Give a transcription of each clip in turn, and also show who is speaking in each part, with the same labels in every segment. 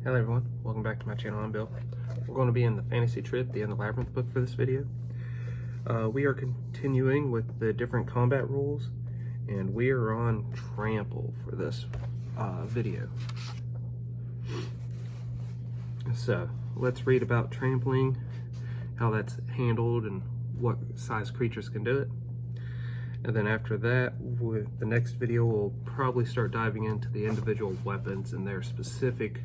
Speaker 1: Hello everyone, welcome back to my channel. I'm Bill. We're going to be in the Fantasy Trip, the Labyrinth book for this video. We are continuing with the different combat rules, and we are on trample for this video. So let's read about trampling, how that's handled, and what size creatures can do it. And then after that, with the next video, we'll probably start diving into the individual weapons and their specific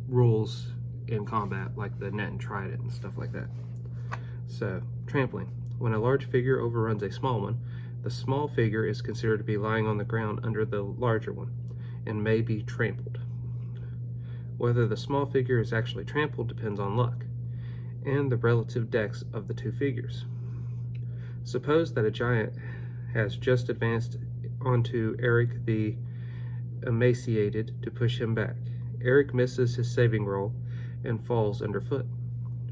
Speaker 1: rules in combat, like the net and trident and stuff like that. So, trampling. When a large figure overruns a small one, the small figure is considered to be lying on the ground under the larger one and may be trampled. Whether the small figure is actually trampled depends on luck and the relative dex of the two figures. Suppose that a giant has just advanced onto Eric the Emaciated to push him back. Eric misses his saving roll and falls underfoot.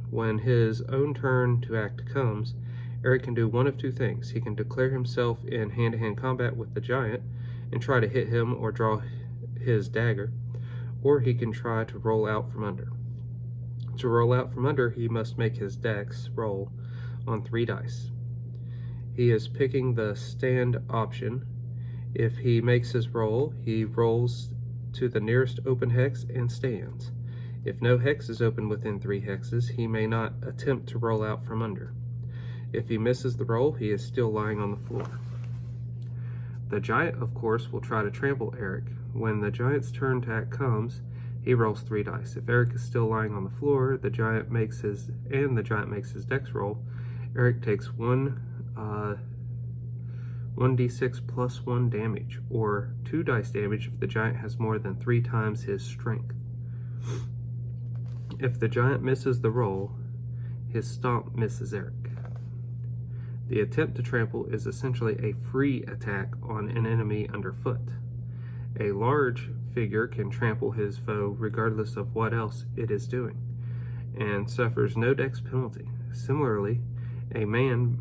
Speaker 1: When his own turn to act comes, Eric can do one of two things. He can declare himself in hand-to-hand combat with the giant and try to hit him or draw his dagger, or he can try to roll out from under. To roll out from under, he must make his dex roll on 3 dice. He is picking the stand option. If he makes his roll, he rolls to the nearest open hex and stands. If no hex is open within 3 hexes, he may not attempt to roll out from under. If he misses the roll, he is still lying on the floor. The giant, of course, will try to trample Eric. When the giant's turn to act comes, he rolls 3 dice. If Eric is still lying on the floor, the giant makes his dex roll. Eric takes 1d6 plus 1 damage, or 2 dice damage if the giant has more than 3 times his strength. If the giant misses the roll, his stomp misses Eric. The attempt to trample is essentially a free attack on an enemy underfoot. A large figure can trample his foe regardless of what else it is doing, and suffers no dex penalty. Similarly, a man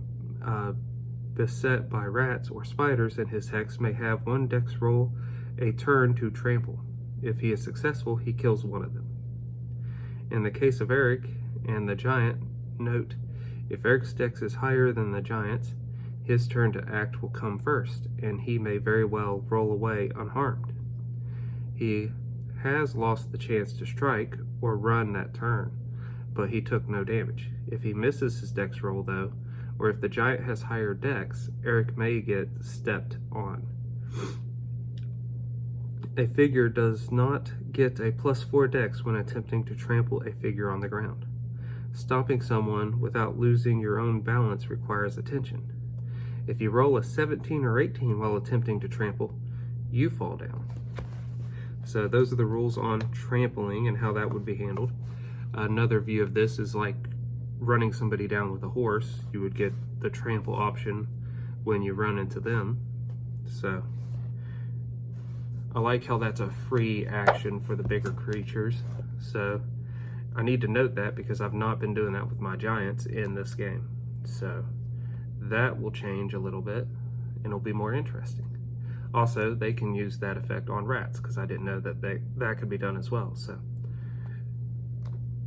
Speaker 1: beset by rats or spiders in his hex may have 1 dex roll a turn to trample. If he is successful, he kills one of them. In the case of Eric and the giant, note, if Eric's dex is higher than the giant's, his turn to act will come first, and he may very well roll away unharmed. He has lost the chance to strike or run that turn, but he took no damage. If he misses his dex roll, though, or if the giant has higher dex, Eric may get stepped on. A figure does not get a +4 dex when attempting to trample a figure on the ground. Stomping someone without losing your own balance requires attention. If you roll a 17 or 18 while attempting to trample, you fall down. So those are the rules on trampling and how that would be handled. Another view of this is like running somebody down with a horse. You would get the trample option when you run into them. So I like how that's a free action for the bigger creatures. So I need to note that because I've not been doing that with my giants in this game. So that will change a little bit and it'll be more interesting. Also, they can use that effect on rats because I didn't know that that could be done as well. So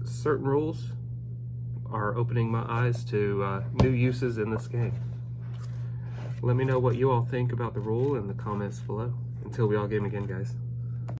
Speaker 1: certain rules are opening my eyes to new uses in this game. Let me know what you all think about the rule in the comments below. Until we all game again, guys.